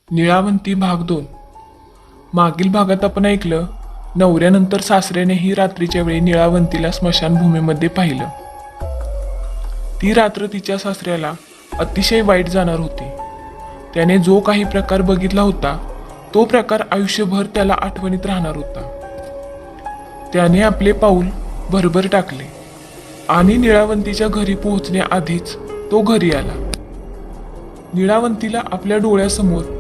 निळावंती भाग 2. मागील भागात आपण ऐकलं, नवऱ्यानंतर सासऱ्यानेही रात्रीच्या वेळी निळावंतीला स्मशानभूमीमध्ये पाहिलं. ती रात्र तिच्या सासऱ्याला अतिशय वाईट जाणार होती. त्याने जो काही प्रकार बघितला होता तो प्रकार आयुष्यभर त्याला आठवणीत राहणार होता. त्याने आपले पाऊल भरभर टाकले आणि निळावंतीच्या घरी पोहोचण्याआधीच तो घरी आला. निळावंतीला आपल्या डोळ्यासमोर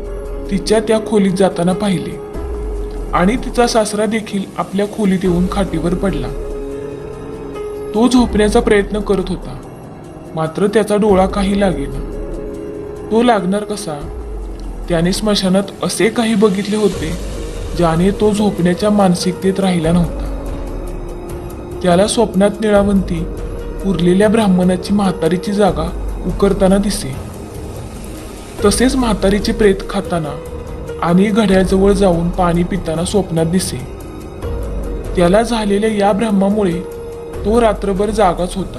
तिच्या त्या खोलीत जाताना पाहिले आणि तिचा सासरा देखील आपल्या खोलीत येऊन खाटीवर पडला. तो झोपण्याचा प्रयत्न करत होता, मात्र त्याचा डोळा काही लागेना. तो लागणार कसा? त्याने स्मशानात असे काही बघितले होते ज्याने तो झोपण्याच्या मानसिकतेत राहिला नव्हता. त्याला स्वप्नात निळावंती उरलेल्या ब्राह्मणाची म्हातारीची जागा उकरताना दिसे. तसेच म्हातारीचे प्रेत खाताना आणि घड्याळजवळ जाऊन पाणी पिताना स्वप्नात दिसे. त्याला झालेल्या या भ्रमामुळे तो रात्रभर जागाच होता.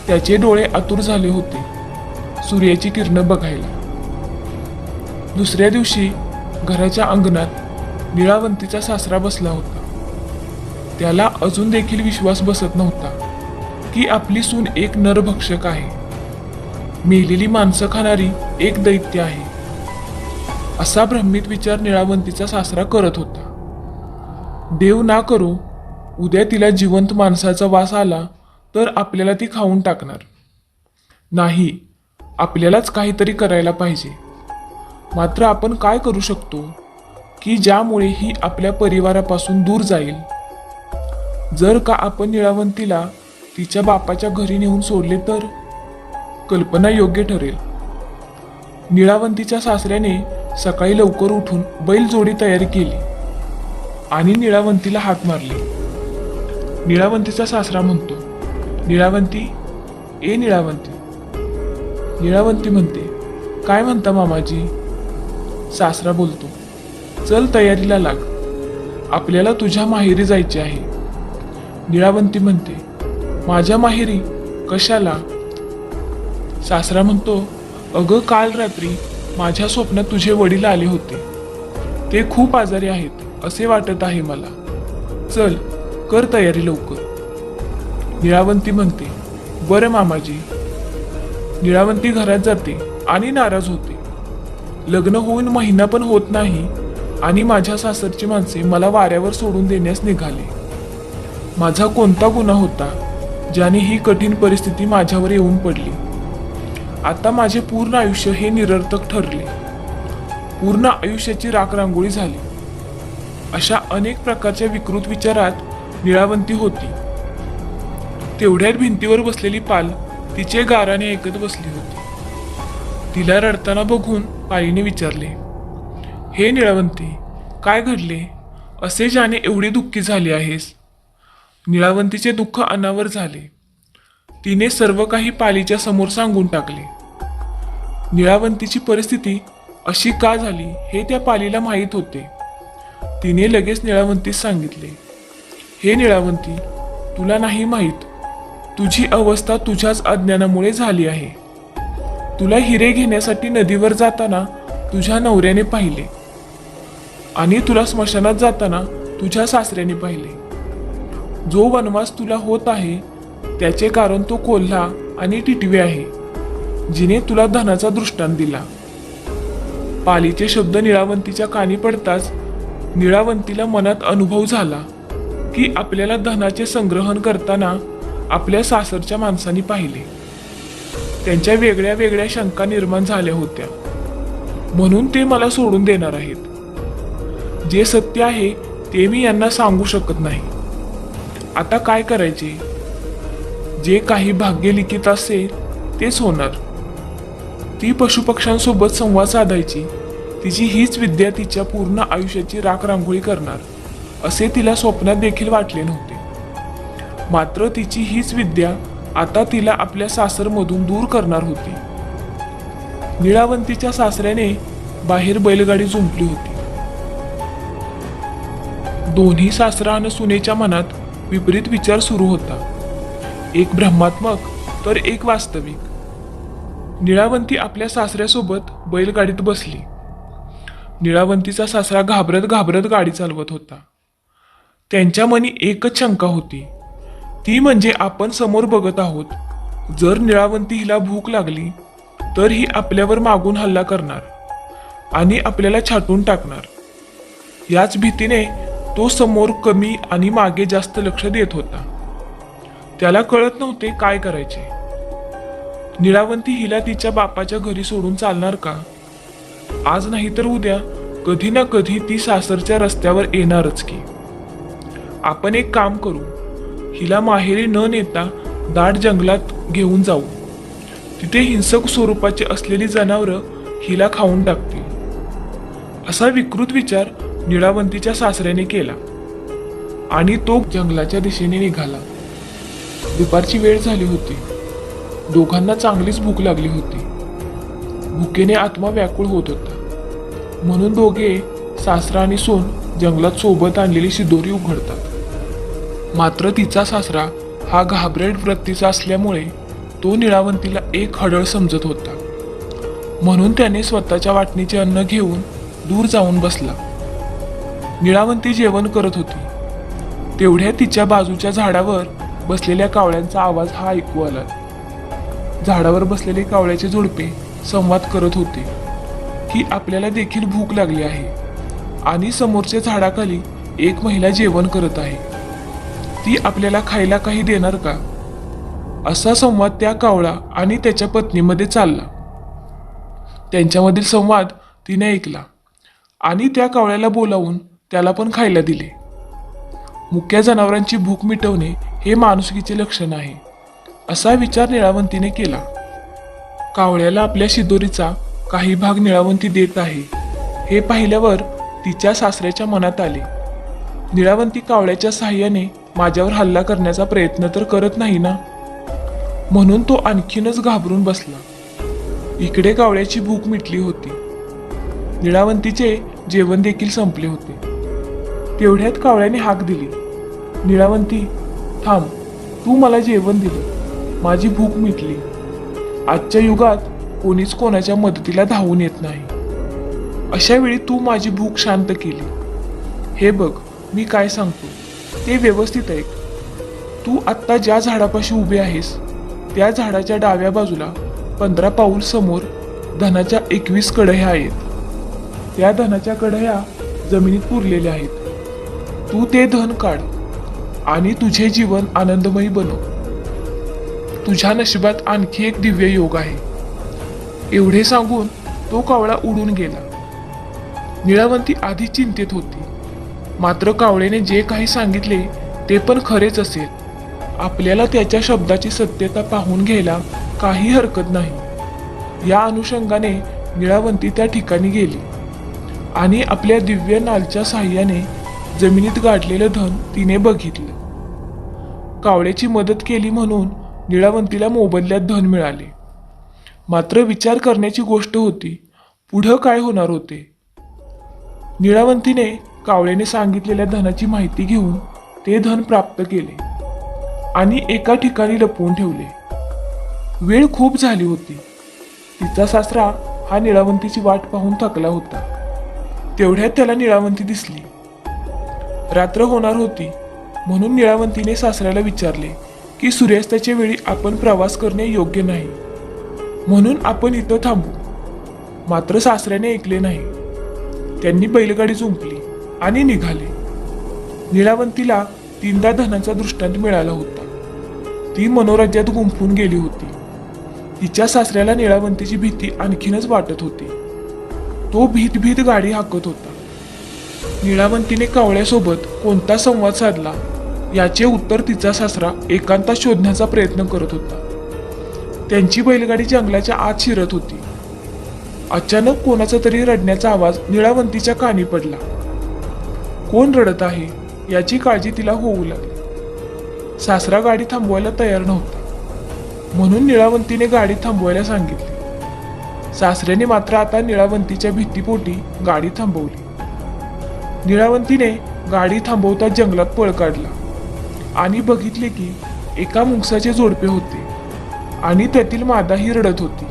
त्याचे डोळे आतुर झाले होते सूर्याची किरण बघायला. दुसऱ्या दिवशी घराच्या अंगणात निळावंतीचा सासरा बसला होता. त्याला अजून देखील विश्वास बसत नव्हता की आपली सून एक नरभक्षक आहे, मेलेली माणसं खाणारी एक दैत्य आहे. असा भ्रमित विचार निळावंतीचा सासरा करत होता. देव ना करो उद्या तिला जिवंत माणसाचा वास आला तर आपल्याला ती खाऊन टाकणार. नाही, आपल्यालाच काहीतरी करायला पाहिजे. मात्र आपण काय करू शकतो की ज्यामुळे ही आपल्या परिवारापासून दूर जाईल? जर का आपण निळावंतीला तिच्या बापाच्या घरी नेऊन सोडले तर? कल्पना योग्य ठरेल. निळावंतीच्या सासऱ्याने सकाळी लवकर उठून बैलजोडी तयारी केली आणि निळावंतीला हाक मारली. निळावंतीचा सासरा म्हणतो, निळावंती, ए निळावंती. निळावंती म्हणते, काय म्हणता मामाजी? सासरा बोलतो, चल तयारीला लाग, आपल्याला तुझ्या माहेरी जायचे आहे. निळावंती म्हणते, माझ्या माहेरी कशाला? सासरा म्हणतो, अगं काल रात्री माझ्या स्वप्नात तुझे वडील आले होते. ते खूप आजारी आहेत असे वाटत आहे मला. चल कर तयारी लवकर. निळावंती म्हणते, बरं मामाजी. निळावंती घरात जाते आणि नाराज होते. लग्न होऊन महिना पण होत नाही आणि माझ्या सासरची माणसे मला वाऱ्यावर सोडून देण्यास निघाले. माझा कोणता गुन्हा होता ज्याने ही कठीण परिस्थिती माझ्यावर येऊन पडली? आता माझे पूर्ण आयुष्य हे निरर्थक ठरले. पूर्ण आयुष्याची राखरांगोळी झाली. अशा अनेक प्रकारच्या विकृत विचारात निळावंती होती. तेवढ्यात भिंतीवर बसलेली पाल तिचे गाराने ऐकत बसली होती. तिला रडताना बघून पालीने विचारले, हे निळावंती, काय घडले असे ज्याने एवढी दुःखी झाली आहेस? निळावंतीचे दुःख अनावर झाले. तिने सर्व काही पालीच्या समोर सांगून टाकले. निळावंतीची परिस्थिती अशी का झाली हे त्या पालीला माहीत होते. तिने लगेच निळावंतीस सांगितले, हे निळावंती, तुला नाही माहीत, तुझी अवस्था तुझ्याच अज्ञानामुळे झाली आहे. तुला हिरे घेण्यासाठी नदीवर जाताना तुझ्या नवऱ्याने पाहिले आणि तुला स्मशानात जाताना तुझ्या सासऱ्याने पाहिले. जो वनवास तुला होत आहे त्याचे कारण तो कोल्हा आणि टिटवी आहे, जिने तुला धनाचा दृष्टांत दिला. पालीचे शब्द निळावंतीच्या कानी पडताच निळावंतीला मनात अनुभव झाला की आपल्याला धनाचे संग्रहण करताना आपल्या सासरच्या माणसांनी पाहिले. त्यांच्या वेगळ्या वेगळ्या शंका निर्माण झाल्या होत्या, म्हणून ते मला सोडून देणार आहेत. जे सत्य आहे ते मी यांना सांगू शकत नाही. आता काय करायचे? जे काही भाग्य लिखित असेल तेच होणार. ती पशुपक्ष्यांसोबत संवाद साधायची. तिची हीच विद्या तिच्या पूर्ण आयुष्याची राखरांगोळी करणार असे तिला स्वप्नात देखील वाटले नव्हते. मात्र तिची हीच विद्या आता तिला आपल्या सासरमधून दूर करणार होती. निळावंतीच्या सासऱ्याने बाहेर बैलगाडी जुंपली होती. दोन्ही सासरा आणि सुनेच्या मनात विपरीत विचार सुरू होता, एक भ्रमात्मक तर एक वास्तविक. निळावंती आपल्या सासऱ्यासोबत बैलगाडीत बसली. निळावंतीचा सासरा घाबरत घाबरत गाडी चालवत होता. त्यांच्या मनी एकच शंका होती, ती म्हणजे आपण समोर बघत आहोत. जर निळावंती हिला भूक लागली तर ही आपल्यावर मागून हल्ला करणार आणि आपल्याला छाटून टाकणार. याच भीतीने तो समोर कमी आणि मागे जास्त लक्ष देत होता. त्याला कळत नव्हते काय करायचे. निळावंती हिला तिच्या बापाच्या घरी सोडून चालणार का? आज नाही तर उद्या कधी ना कधी ती सासरच्या रस्त्यावर येणारच की. आपण एक काम करू, हिला माहेरी न नेता दाट जंगलात घेऊन जाऊ. तिथे हिंसक स्वरूपाची असलेली जनावरं हिला खाऊन टाकतील. असा विकृत विचार निळावंतीच्या सासऱ्याने केला आणि तो जंगलाच्या दिशेने निघाला. दुपारची वेळ झाली होती. दोघांना चांगलीच भूक लागली होती. भुकेने आत्मा व्याकुळ होत होता. म्हणून दोघे सासरा आणि सून जंगलात सोबत आणलेली शिदोरी उघडतात. मात्र तिचा सासरा हा घाबरेट वृत्तीचा असल्यामुळे तो निळावंतीला एक हडळ समजत होता. म्हणून त्याने स्वतःच्या वाटणीचे अन्न घेऊन दूर जाऊन बसला. निळावंती जेवण करत होती. तेवढ्या तिच्या बाजूच्या झाडावर बसलेल्या कावळ्यांचा आवाज हा ऐकू आला. झाडावर बसलेले कावळ्याचे जोडपे संवाद करत होते की आपल्याला देखील भूक लागली आहे आणि समोरच्या झाडाखाली एक महिला जेवण करत आहे. ती आपल्याला खायला काही देणार का? असा संवाद त्या कावळा आणि त्याच्या पत्नीमध्ये चालला. त्यांच्यामधील संवाद तिने ऐकला आणि त्या कावळ्याला बोलावून त्याला पण खायला दिले. मुक्या जनावरांची भूक मिटवणे हे माणुसकीचे लक्षण आहे, असा विचार निळावंतीने केला. कावळ्याला आपल्या शिदोरीचा काही भाग निळावंती देत आहे हे पाहिल्यावर तिच्या सासऱ्याच्या मनात आले, निळावंती कावळ्याच्या साहाय्याने माझ्यावर हल्ला करण्याचा प्रयत्न तर करत नाही ना. म्हणून तो आणखीनच घाबरून बसला. इकडे कावळ्याची भूक मिटली होती. निळावंतीचे जेवण देखील संपले होते. तेवढ्यात कावळ्याने हाक दिली, निळावंती थांब, तू मला जेवण दिलं, माझी भूक मिटली. आजच्या युगात कोणीच कोणाच्या मदतीला धावून येत नाही. अशा वेळी तू माझी भूक शांत केली. हे बघ, मी काय सांगतो ते व्यवस्थित ऐक. तू आत्ता ज्या झाडापाशी उभे आहेस त्या झाडाच्या डाव्या बाजूला 15 पाऊल समोर धनाच्या 21 कढया आहेत. त्या धनाच्या कढया जमिनीत पुरलेल्या आहेत. तू ते धन काढ आणि तुझे जीवन आनंदमयी बनव. तुझ्या नशिबात आणखी एक दिव्य योग आहे. एवढे सांगून तो कावळा उडून गेला. निळावंती आधी चिंतेत होती. मात्र कावळ्याने जे काही सांगितले ते पण खरेच असेल. आपल्याला त्याच्या शब्दाची सत्यता पाहून घ्यायला काही हरकत नाही. या अनुषंगाने निळावंती त्या ठिकाणी गेली आणि आपल्या दिव्य नालच्या साह्याने जमिनीत गाडलेलं धन तिने बघितलं. कावळ्याची मदत केली म्हणून निळावंतीला मोबदल्यात धन मिळाले. मात्र विचार करण्याची गोष्ट होती, पुढं काय होणार होते. निळावंतीने कावळ्याने सांगितलेल्या धनाची माहिती घेऊन ते धन प्राप्त केले आणि एका ठिकाणी लपवून ठेवले. वेळ खूप झाली होती. तिचा सासरा हा निळावंतीची वाट पाहून थकला होता. तेवढ्यात त्याला निळावंती दिसली. रात्र होणार होती म्हणून निळावंतीने सासऱ्याला विचारले की सूर्यास्ताच्या वेळी आपण प्रवास करणे योग्य नाही, म्हणून आपण इथं थांबू. मात्र सासऱ्याने ऐकले नाही. त्यांनी बैलगाडी जुंपली आणि निघाले. निळावंतीला 3दा धनाचा दृष्टांत मिळाला होता. ती मनोराज्यात गुंफून गेली होती. तिच्या सासऱ्याला निळावंतीची भीती आणखीनच वाटत होती. तो भीत भीत गाडी हाकत होता. निळावंतीने कावळ्यासोबत कोणता संवाद साधला याचे उत्तर तिचा सासरा एकांतात शोधण्याचा प्रयत्न करत होता. त्यांची बैलगाडी जंगलाच्या आत शिरत होती. अचानक कोणाचा तरी रडण्याचा आवाज निळावंतीच्या कानी पडला. कोण रडत आहे याची काळजी तिला होऊ लागली. सासरा गाडी थांबवायला तयार नव्हता, म्हणून निळावंतीने गाडी थांबवायला सांगितले. सासऱ्याने मात्र आता निळावंतीच्या भीतीपोटी गाडी थांबवली. निळावंतीने गाडी थांबवता जंगलात पळ काढला आणि बघितले की एका मुंगसाचे जोडपे होते आणि त्यातील मादाही रडत होती.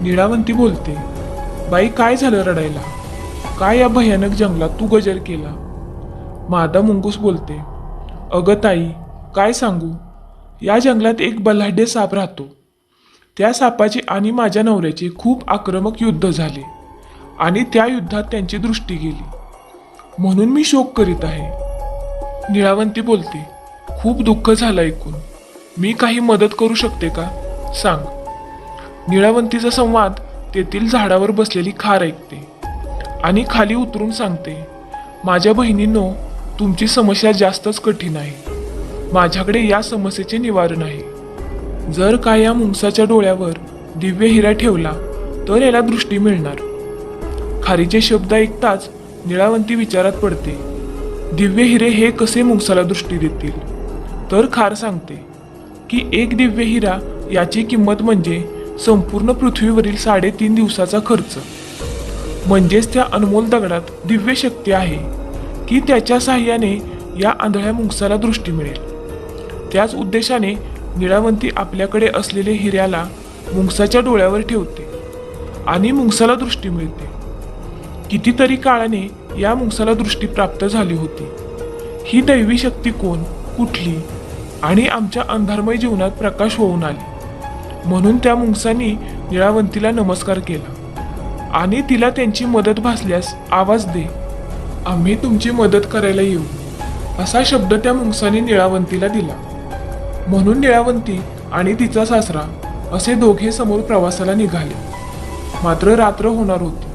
निळावंती बोलते, बाई काय झालं रडायला? काय या भयानक जंगलात तू गजर केला? मादा मुंगूस बोलते, अगं ताई, काय सांगू, या जंगलात एक बलाढ्य साप राहतो. त्या सापाचे आणि माझ्या नवऱ्याचे खूप आक्रमक युद्ध झाले आणि त्या युद्धात त्यांची दृष्टी गेली, म्हणून मी शोक करीत आहे. निळावंती बोलते, खूप दुःख झालं ऐकून. मी काही मदत करू शकते का? सांग. निळावंतीचा संवाद तेथील झाडावर बसलेली खार ऐकते आणि खाली उतरून सांगते, माझ्या बहिणींनो, तुमची समस्या जास्तच कठीण आहे. माझ्याकडे या समस्येचे निवारण आहे. जर का या मुंगसाच्या डोळ्यावर दिव्य हिरा ठेवला तर याला दृष्टी मिळणार. खारीचे शब्द ऐकताच निळावंती विचारात पडते. दिव्य हिरे हे कसे मुंगसाला दृष्टी देतील? तर खार सांगते की एक दिव्य हिरा याची किंमत म्हणजे संपूर्ण पृथ्वीवरील 3.5 दिवसाचा खर्च. म्हणजेच त्या अनमोल दगडात दिव्य शक्ती आहे की त्याच्या साह्याने या आंधळ्या मुंगसाला दृष्टी मिळेल. त्याच उद्देशाने निळावंती आपल्याकडे असलेले हिऱ्याला मुंगसाच्या डोळ्यावर ठेवते आणि मुंगसाला दृष्टी मिळते. कितीतरी काळाने या मुंगसाला दृष्टी प्राप्त झाली होती. ही दैवी शक्ती कोण, कुठली आणि आमच्या अंधारमय जीवनात प्रकाश होऊन आली. म्हणून त्या मुंगसानी निळावंतीला नमस्कार केला आणि तिला त्यांची मदत भासल्यास आवाज दे, आम्ही तुमची मदत करायला येऊ, असा शब्द त्या मुंगसाने निळावंतीला दिला. म्हणून निळावंती आणि तिचा सासरा असे दोघे समोर प्रवासाला निघाले. मात्र रात्र होणार होती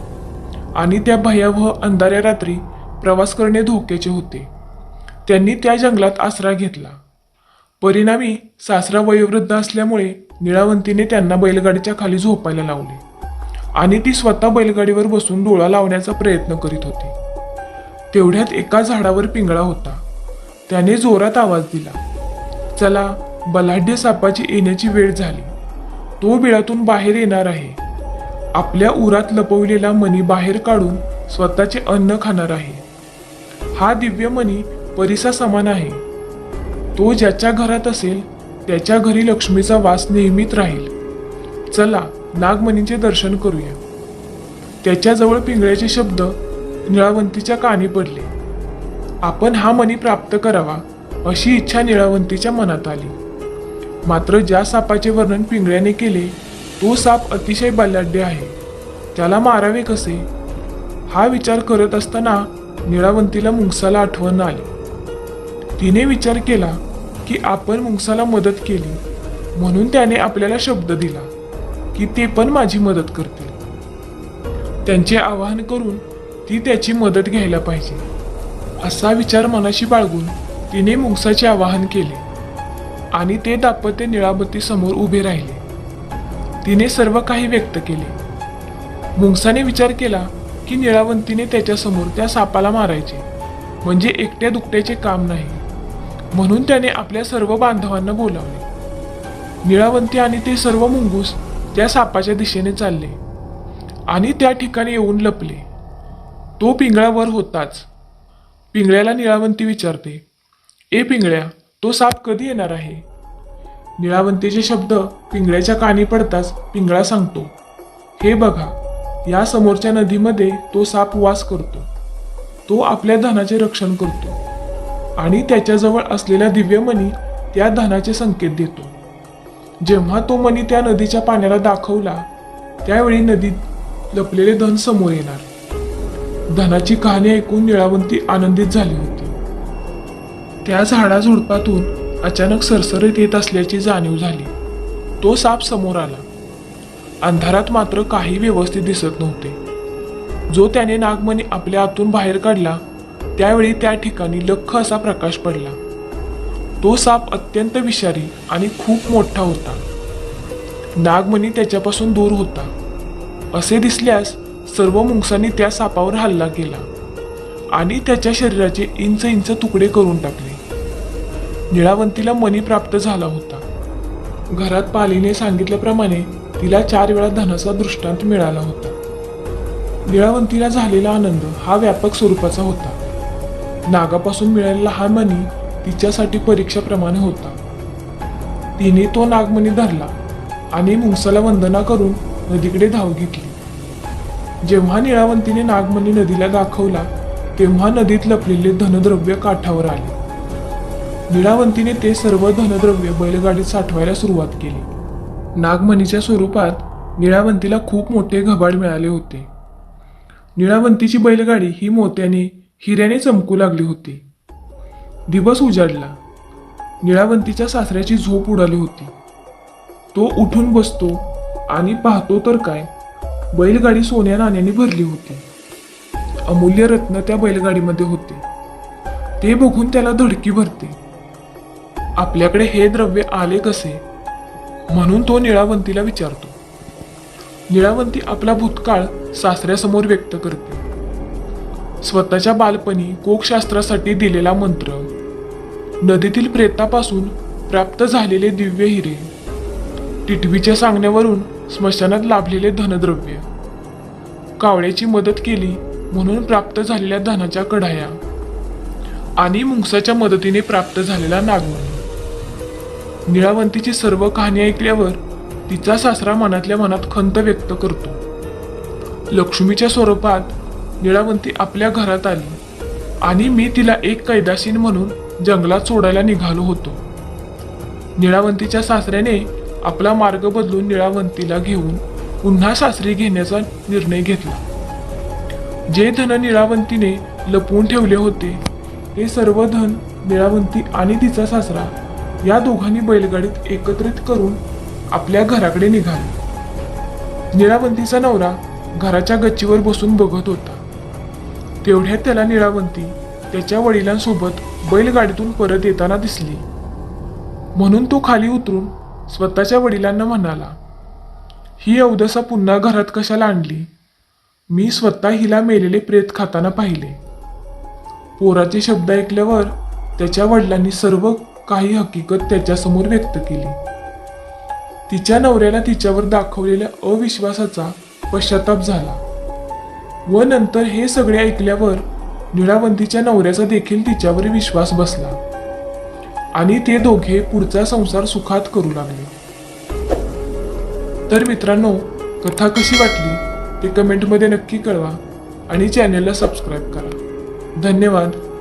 आणि त्या भयावह अंधाऱ्या रात्री प्रवास करणे धोक्याचे होते. त्यांनी त्या जंगलात आसरा घेतला. परिणामी सासरा वयोवृद्ध असल्यामुळे निळावंतीने त्यांना बैलगाडीच्या खाली झोपायला लावले आणि ती स्वतः बैलगाडीवर बसून डोळा लावण्याचा प्रयत्न करीत होती. तेवढ्यात एका झाडावर पिंगळा होता. त्याने जोरात आवाज दिला, चला, बलाढ्य सापाची येण्याची वेळ झाली. तो बिळातून बाहेर येणार आहे. आपल्या उरात लपवलेला मणी बाहेर काढून स्वतःचे अन्न खाणार आहे. हा दिव्य मणी परिसा समान आहे. तो ज्याच्या घरात असेल त्याच्या घरी लक्ष्मीचा वास नेहमीच राहील. चला, नागमणीचे दर्शन करूया. त्याच्याजवळ पिंगळ्याचे शब्द निळावंतीच्या कानी पडले. आपण हा मणी प्राप्त करावा अशी इच्छा निळावंतीच्या मनात आली. मात्र ज्या सापाचे वर्णन पिंगळ्याने केले तो साप अतिशय बलाढ्य आहे. त्याला मारावे कसे, हा विचार करत असताना निळावंतीला मुंगसाला आठवण आली. तिने विचार केला की आपण मुंगसाला मदत केली म्हणून त्याने आपल्याला शब्द दिला की ते पण माझी मदत करतील. त्यांचे आवाहन करून ती त्याची मदत घ्यायला पाहिजे, असा विचार मनाशी बाळगून तिने मुंगसाचे आवाहन केले आणि ते दाम्पत्य निळावंती समोर उभे राहिले. तिने सर्व काही व्यक्त केले. मुंगसाने विचार केला की निळावंतीने त्याच्यासमोर त्या सापाला मारायचे म्हणजे एकट्या दुकट्याचे काम नाही. म्हणून त्याने आपल्या सर्व बांधवांना बोलावले. निळावंती आणि ते सर्व मुंगूस त्या सापाच्या दिशेने चालले आणि त्या ठिकाणी येऊन लपले. तो पिंगळावर होताच पिंगळ्याला निळावंती विचारते, ए पिंगळ्या, तो साप कधी येणार आहे? निळावंतीचे शब्द पिंगळ्याच्या कानी पडताच पिंगळा सांगतो, हे बघा, या समोरच्या नदीमध्ये तो साप वास करतो. तो आपल्या धनाचे रक्षण करतो आणि त्याच्याजवळ असलेला दिव्य मणी त्या धनाचे संकेत देतो. जेव्हा तो मणी त्या नदीच्या पाण्याला दाखवला त्यावेळी नदीत लपलेले धन समोर येणार. धनाची कहाणी ऐकून निळावंती आनंदित झाली होती. त्या झाडाझुडपातून अचानक सरसरीत येत असल्याची जाणीव झाली. तो साप समोर आला. अंधारात मात्र काही व्यवस्थित दिसत नव्हते. जो त्याने नागमणी आपल्या आतून बाहेर काढला त्यावेळी त्या ठिकाणी लख्ख असा प्रकाश पडला. तो साप अत्यंत विषारी आणि खूप मोठा होता. नागमणी त्याच्यापासून दूर होता. असे दिसल्यास सर्व मुंगसांनी त्या सापावर हल्ला केला आणि त्याच्या शरीराचे इंच इंच तुकडे करून टाकले. निळावंतीला मणी प्राप्त झाला होता. घरात पालीने सांगितल्याप्रमाणे तिला 4 वेळा धनाचा दृष्टांत मिळाला होता. निळावंतीला झालेला आनंद हा व्यापक स्वरूपाचा होता. नागापासून मिळालेला हा मणी तिच्यासाठी परीक्षाप्रमाणे होता. तिने तो नागमणी धरला आणि मुंगसाला वंदना करून नदीकडे धाव घेतली. जेव्हा निळावंतीने नागमणी नदीला दाखवला तेव्हा नदीत लपलेले धनद्रव्य काठावर आले. निळावंतीने ते सर्व धनद्रव्य बैलगाडीत साठवायला सुरुवात केली. नागमणीच्या स्वरूपात निळावंतीला खूप मोठे घबाड मिळाले होते. निळावंतीची बैलगाडी ही मोत्याने हिऱ्याने चमकू लागली होती. दिवस उजाडला. निळावंतीच्या सासऱ्याची झोप उडाली होती. तो उठून बसतो आणि पाहतो तर काय, बैलगाडी सोन्या नाण्याने भरली होती. अमूल्य रत्न त्या बैलगाडीमध्ये होते. ते बघून त्याला धडकी भरते. आपल्याकडे हे द्रव्य आले कसे म्हणून तो निळावंतीला विचारतो. निळावंती आपला भूतकाळ सासऱ्यासमोर व्यक्त करते. स्वतःच्या बालपणी कोकशास्त्रासाठी दिलेला मंत्र, नदीतील प्रेतापासून प्राप्त झालेले दिव्य हिरे, टिटवीच्या सांगण्यावरून स्मशानात लाभलेले धनद्रव्य, कावळ्याची मदत केली म्हणून प्राप्त झालेल्या धनाच्या कढाया आणि मुंगसाच्या मदतीने प्राप्त झालेला नागमणी. निळावंतीची सर्व कहाणी ऐकल्यावर तिचा सासरा मनातल्या मनात खंत व्यक्त करतो. लक्ष्मीच्या स्वरूपात निळावंती आपल्या घरात आली आणि मी तिला एक कैदाशीन म्हणून जंगलात सोडायला निघालो होतो. निळावंतीच्या सासऱ्याने आपला मार्ग बदलून निळावंतीला घेऊन पुन्हा सासरी घेण्याचा निर्णय घेतला. जे धन निळावंतीने लपवून ठेवले होते ते सर्व धन निळावंती आणि तिचा सासरा या दोघांनी बैलगाडीत एकत्रित करून आपल्या घराकडे निघाले. निळावंतीचा नवरा घराच्या गच्चीवर बसून बघत होता. तेवढ्यात त्याला निळावंती त्याच्या वडिलांसोबत बैलगाडीतून परत येताना दिसली. म्हणून तो खाली उतरून स्वतःच्या वडिलांना म्हणाला, ही अवदसा पुन्हा घरात कशाला आणली? मी स्वतः हिला मेलेले प्रेत खाताना पाहिले. पोराचे शब्द ऐकल्यावर त्याच्या वडिलांनी सर्व काही हकीकत त्याच्यासमोर व्यक्त केली. तिच्या नवऱ्याला तिच्यावर दाखवलेल्या अविश्वासाचा पश्चाताप झाला व नंतर हे सगळे ऐकल्यावर निळावंतीच्या नवऱ्याचा देखील तिच्यावर विश्वास बसला आणि ते दोघे पुढचा संसार सुखात करू लागले. तर मित्रांनो, कथा कशी वाटली ते कमेंटमध्ये नक्की कळवा आणि चॅनलला सबस्क्राईब करा. धन्यवाद.